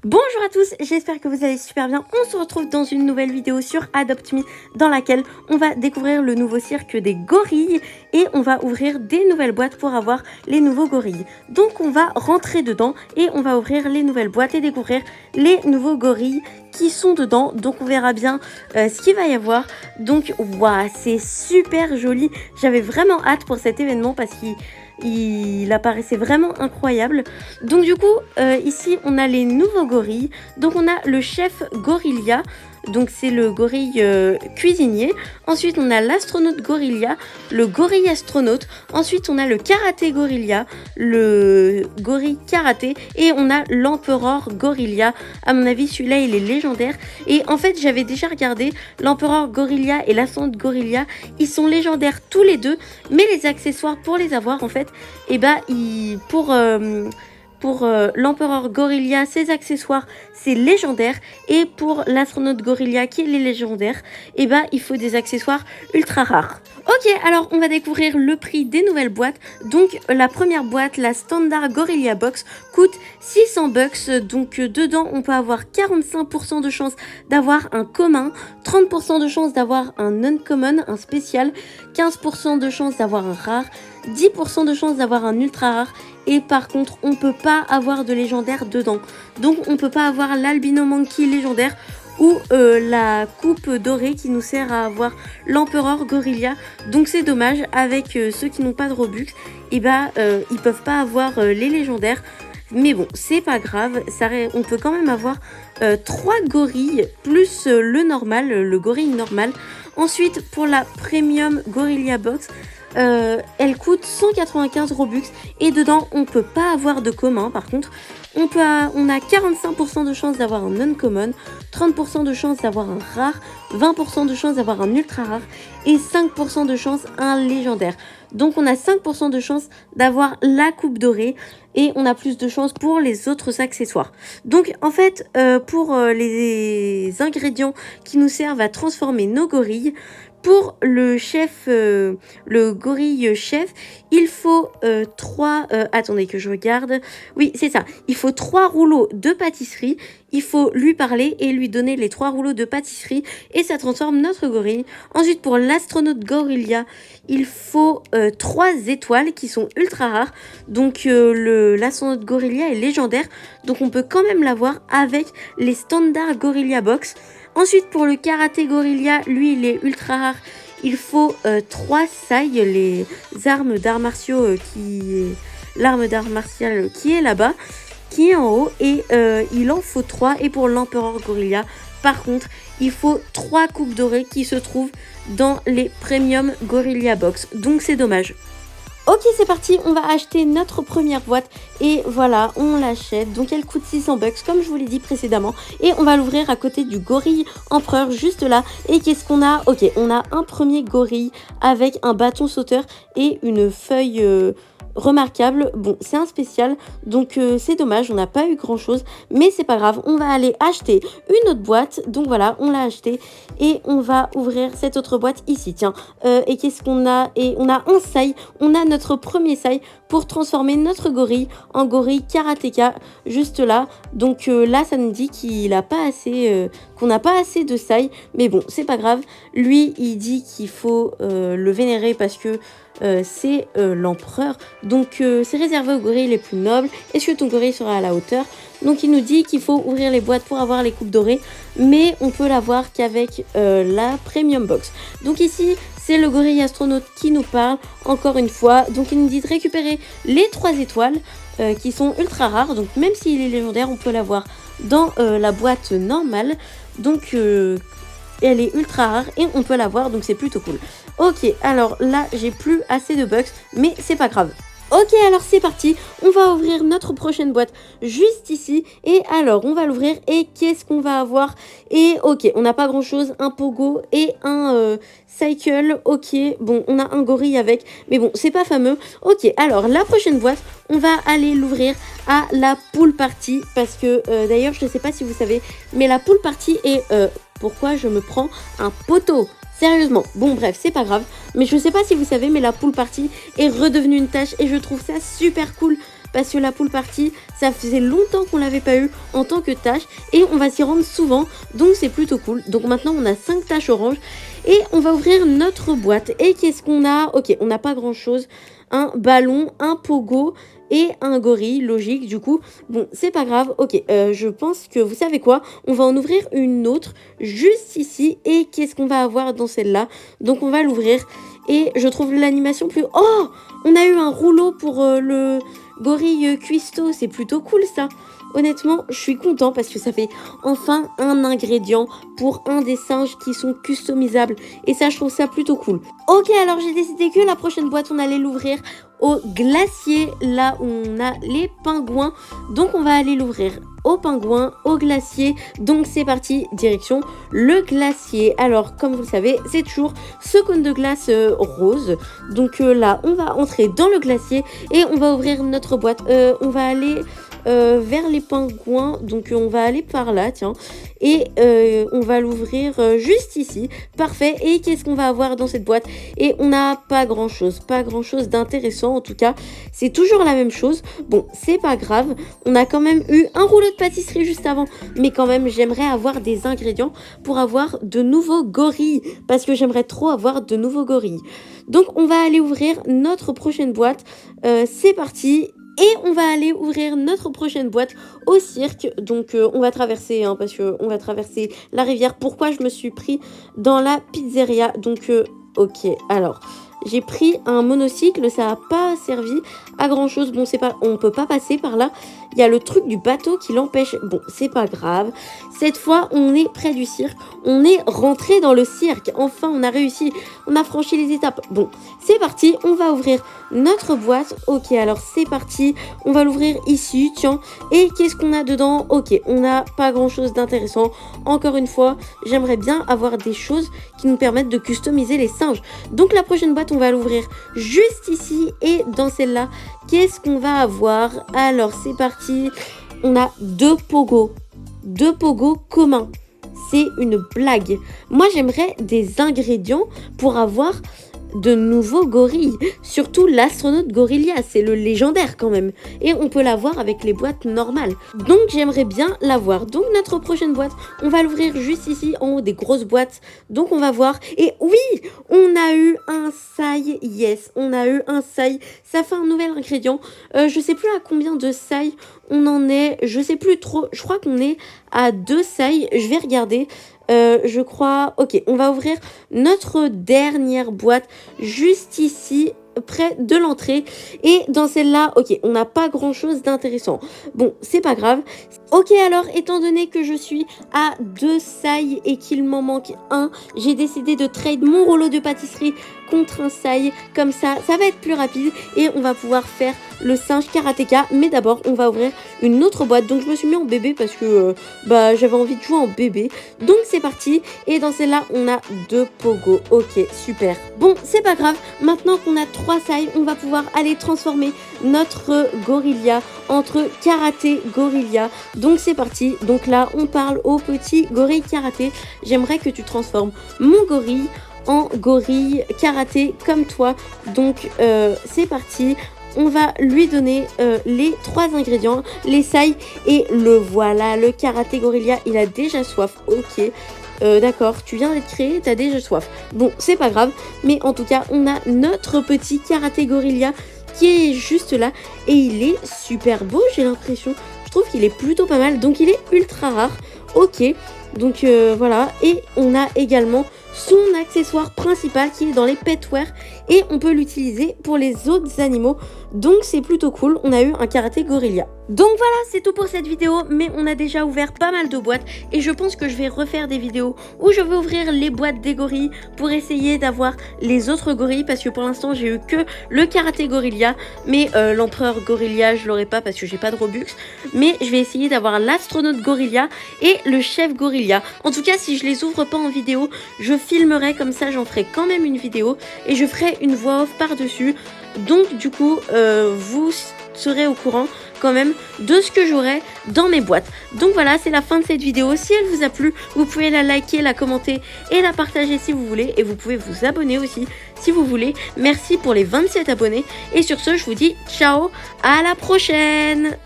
Bonjour à tous, j'espère que vous allez super bien. On se retrouve dans une nouvelle vidéo sur Adopt Me dans laquelle on va découvrir le nouveau cirque des gorilles et on va ouvrir des nouvelles boîtes pour avoir les nouveaux gorilles. Donc on va rentrer dedans et on va ouvrir les nouvelles boîtes et découvrir les nouveaux gorilles qui sont dedans. Donc on verra bien ce qu'il va y avoir. Donc waouh, c'est super joli. J'avais vraiment hâte pour cet événement parce qu'il apparaissait vraiment incroyable. Donc du coup ici on a les nouveaux gorilles. Donc on a le chef Gorilla, donc c'est le gorille cuisinier. Ensuite on a l'astronaute Gorilla, le gorille astronaute. Ensuite on a le karaté Gorilla, le gorille karaté. Et on a l'empereur Gorilla. À mon avis celui-là il est légendaire. Et en fait j'avais déjà regardé l'empereur Gorilla et l'astronaute Gorilla. Ils sont légendaires tous les deux. Mais les accessoires pour les avoir en fait, et bah pour l'empereur Gorilla, ses accessoires, c'est légendaire. Et pour l'astronaute Gorilla, qui est légendaire, et bah il faut des accessoires ultra rares. Ok, alors on va découvrir le prix des nouvelles boîtes. Donc la première boîte, la Standard Gorilla Box, coûte 600 bucks. Donc dedans, on peut avoir 45% de chance d'avoir un commun, 30% de chance d'avoir un uncommon, un spécial, 15% de chance d'avoir un rare, 10% de chance d'avoir un ultra rare. Et par contre, on peut pas avoir de légendaire dedans. Donc on peut pas avoir l'Albino Monkey légendaire ou la coupe dorée qui nous sert à avoir l'empereur Gorilla. Donc c'est dommage, avec ceux qui n'ont pas de Robux, et bah ils peuvent pas avoir les légendaires. Mais bon, c'est pas grave, on peut quand même avoir 3 gorilles plus le normal, le gorille normal. Ensuite, pour la Premium Gorilla Box, elle coûte 195 Robux et dedans on peut pas avoir de commun. Par contre on a 45% de chance d'avoir un uncommon, 30% de chance d'avoir un rare, 20% de chance d'avoir un ultra rare et 5% de chance un légendaire. Donc on a 5% de chance d'avoir la coupe dorée et on a plus de chance pour les autres accessoires. Donc en fait pour les ingrédients qui nous servent à transformer nos gorilles, pour le chef, le gorille chef, il faut 3... attendez que je regarde. Oui, c'est ça. Il faut 3 rouleaux de pâtisserie. Il faut lui parler et lui donner les 3 rouleaux de pâtisserie. Et ça transforme notre gorille. Ensuite, pour l'astronaute Gorilla, il faut 3 étoiles qui sont ultra rares. Donc, l'astronaute Gorilla est légendaire. Donc, on peut quand même l'avoir avec les Standard Gorilla Box. Ensuite, pour le karaté Gorilla, lui, il est ultra rare. Il faut 3 sailles, les armes d'arts martiaux, l'arme d'art martial qui est là-bas, qui est en haut. Et il en faut 3. Et pour l'empereur Gorilla, par contre, il faut 3 coupes dorées qui se trouvent dans les Premium Gorilla Box. Donc, c'est dommage. Ok, c'est parti, on va acheter notre première boîte et voilà, on l'achète. Donc elle coûte 600 bucks comme je vous l'ai dit précédemment et on va l'ouvrir à côté du gorille empereur juste là. Et qu'est-ce qu'on a? Ok, on a un premier gorille avec un bâton sauteur et une feuille remarquable. Bon, c'est un spécial, donc c'est dommage, on n'a pas eu grand chose, mais c'est pas grave, on va aller acheter une autre boîte. Donc voilà, on l'a acheté et on va ouvrir cette autre boîte ici, tiens. Et qu'est-ce qu'on a? Et on a un sai, on a notre premier sai pour transformer notre gorille en gorille karatéka juste là. Donc là ça nous dit qu'il a pas assez, qu'on n'a pas assez de sai, mais bon c'est pas grave. Lui il dit qu'il faut le vénérer parce que c'est l'empereur, donc c'est réservé aux gorilles les plus nobles. Est-ce que ton gorille sera à la hauteur? Donc il nous dit qu'il faut ouvrir les boîtes pour avoir les coupes dorées, mais on peut l'avoir qu'avec la Premium Box. Donc ici c'est le gorille astronaute qui nous parle encore une fois. Donc il nous dit de récupérer les 3 étoiles qui sont ultra rares. Donc même s'il est légendaire, on peut l'avoir dans la boîte normale. Donc elle est ultra rare et on peut l'avoir, donc c'est plutôt cool. Ok, alors là j'ai plus assez de bucks, mais c'est pas grave. Ok, alors c'est parti, on va ouvrir notre prochaine boîte juste ici. Et alors, on va l'ouvrir et qu'est-ce qu'on va avoir? Et ok, on n'a pas grand-chose, un pogo et un cycle. Ok, bon, on a un gorille avec, mais bon, c'est pas fameux. Ok, alors la prochaine boîte, on va aller l'ouvrir à la pool party. Parce que d'ailleurs, je ne sais pas si vous savez, mais la pool party est... pourquoi je me prends un poteau? Sérieusement, bon bref, c'est pas grave. Mais je sais pas si vous savez, mais la pool party est redevenue une tâche et je trouve ça super cool parce que la pool party, ça faisait longtemps qu'on l'avait pas eu en tant que tâche et on va s'y rendre souvent, donc c'est plutôt cool. Donc maintenant on a 5 tâches orange et on va ouvrir notre boîte. Et qu'est-ce qu'on a? Ok, on n'a pas grand chose. Un ballon, un pogo et un gorille, logique du coup. Bon, c'est pas grave. Ok, je pense que vous savez quoi? On va en ouvrir une autre juste ici. Et qu'est-ce qu'on va avoir dans celle-là? Donc on va l'ouvrir. Et je trouve l'animation plus... Oh! On a eu un rouleau pour le gorille cuistot. C'est plutôt cool ça. Honnêtement, je suis content parce que ça fait enfin un ingrédient pour un des singes qui sont customisables. Et ça, je trouve ça plutôt cool. Ok, alors j'ai décidé que la prochaine boîte, on allait l'ouvrir au glacier, là où on a les pingouins. Donc, on va aller l'ouvrir au pingouin, au glacier. Donc, c'est parti, direction le glacier. Alors, comme vous le savez, c'est toujours ce cône de glace rose. Donc là, on va entrer dans le glacier et on va ouvrir notre boîte. On va aller... vers les pingouins, donc on va aller par là, tiens, et on va l'ouvrir juste ici, parfait. Et qu'est-ce qu'on va avoir dans cette boîte? Et on n'a pas grand chose d'intéressant, en tout cas, c'est toujours la même chose. Bon, c'est pas grave, on a quand même eu un rouleau de pâtisserie juste avant, mais quand même, j'aimerais avoir des ingrédients pour avoir de nouveaux gorilles, parce que j'aimerais trop avoir de nouveaux gorilles. Donc, on va aller ouvrir notre prochaine boîte, c'est parti. Et on va aller ouvrir notre prochaine boîte au cirque. Donc on va traverser, hein, parce qu'on va traverser la rivière. Pourquoi je me suis pris dans la pizzeria? Donc ok, alors... J'ai pris un monocycle, ça n'a pas servi à grand chose. Bon, c'est pas, on peut pas passer par là. Il y a le truc du bateau qui l'empêche. Bon, c'est pas grave. Cette fois, on est près du cirque. On est rentré dans le cirque. Enfin, on a réussi. On a franchi les étapes. Bon, c'est parti. On va ouvrir notre boîte. Ok, alors c'est parti. On va l'ouvrir ici, tiens. Et qu'est-ce qu'on a dedans? Ok, on n'a pas grand chose d'intéressant. Encore une fois, j'aimerais bien avoir des choses qui nous permettent de customiser les singes. Donc la prochaine boîte, on va l'ouvrir juste ici. Et dans celle-là, qu'est-ce qu'on va avoir? Alors, c'est parti. On a deux pogos communs. C'est une blague. Moi, j'aimerais des ingrédients pour avoir de nouveaux gorilles. Surtout l'astronaute Gorilla, c'est le légendaire quand même. Et on peut l'avoir avec les boîtes normales. Donc j'aimerais bien l'avoir. Donc notre prochaine boîte, on va l'ouvrir juste ici en haut des grosses boîtes. Donc on va voir. Et oui, on a eu un sai. Yes, on a eu un sai. Ça fait un nouvel ingrédient. Je sais plus à combien de sai on en est. Je sais plus trop. Je crois qu'on est à 2 sai. Je vais regarder. Je crois... Ok, on va ouvrir notre dernière boîte juste ici, près de l'entrée. Et dans celle-là, ok, on n'a pas grand-chose d'intéressant. Bon, c'est pas grave. Ok, alors, étant donné que je suis à 2 sai et qu'il m'en manque un, j'ai décidé de trade mon rouleau de pâtisserie contre un sai. Comme ça, ça va être plus rapide et on va pouvoir faire le singe karatéka. Mais d'abord, on va ouvrir une autre boîte. Donc, je me suis mis en bébé parce que j'avais envie de jouer en bébé. Donc, c'est parti. Et dans celle-là, on a 2 pogos. Ok, super. Bon, c'est pas grave. Maintenant qu'on a 3 sai, on va pouvoir aller transformer notre gorilla entre karaté gorilla. Donc, c'est parti. Donc là, on parle au petit gorille karaté. J'aimerais que tu transformes mon gorille en gorille karaté comme toi. Donc, c'est parti. On va lui donner les 3 ingrédients, les sai et le voilà, le karaté gorilla, il a déjà soif, ok. D'accord, tu viens d'être créé, t'as déjà soif. Bon, c'est pas grave, mais en tout cas, on a notre petit karaté gorilla qui est juste là et il est super beau, j'ai l'impression. Je trouve qu'il est plutôt pas mal, donc il est ultra rare, ok. Donc voilà, et on a également son accessoire principal qui est dans les petwear et on peut l'utiliser pour les autres animaux. Donc c'est plutôt cool, on a eu un karaté gorilla. Donc voilà, c'est tout pour cette vidéo, mais on a déjà ouvert pas mal de boîtes et je pense que je vais refaire des vidéos où je vais ouvrir les boîtes des gorilles pour essayer d'avoir les autres gorilles parce que pour l'instant j'ai eu que le karaté gorilla, mais l'empereur gorilla je l'aurai pas parce que j'ai pas de Robux, mais je vais essayer d'avoir l'astronaute gorilla et le chef gorilla. En tout cas, si je les ouvre pas en vidéo, je filmerai, comme ça j'en ferai quand même une vidéo et je ferai une voix off par dessus. Donc du coup vous serez au courant quand même de ce que j'aurai dans mes boîtes. Donc voilà, c'est la fin de cette vidéo. Si elle vous a plu, vous pouvez la liker, la commenter et la partager si vous voulez. Et vous pouvez vous abonner aussi si vous voulez. Merci pour les 27 abonnés. Et sur ce, je vous dis ciao, à la prochaine.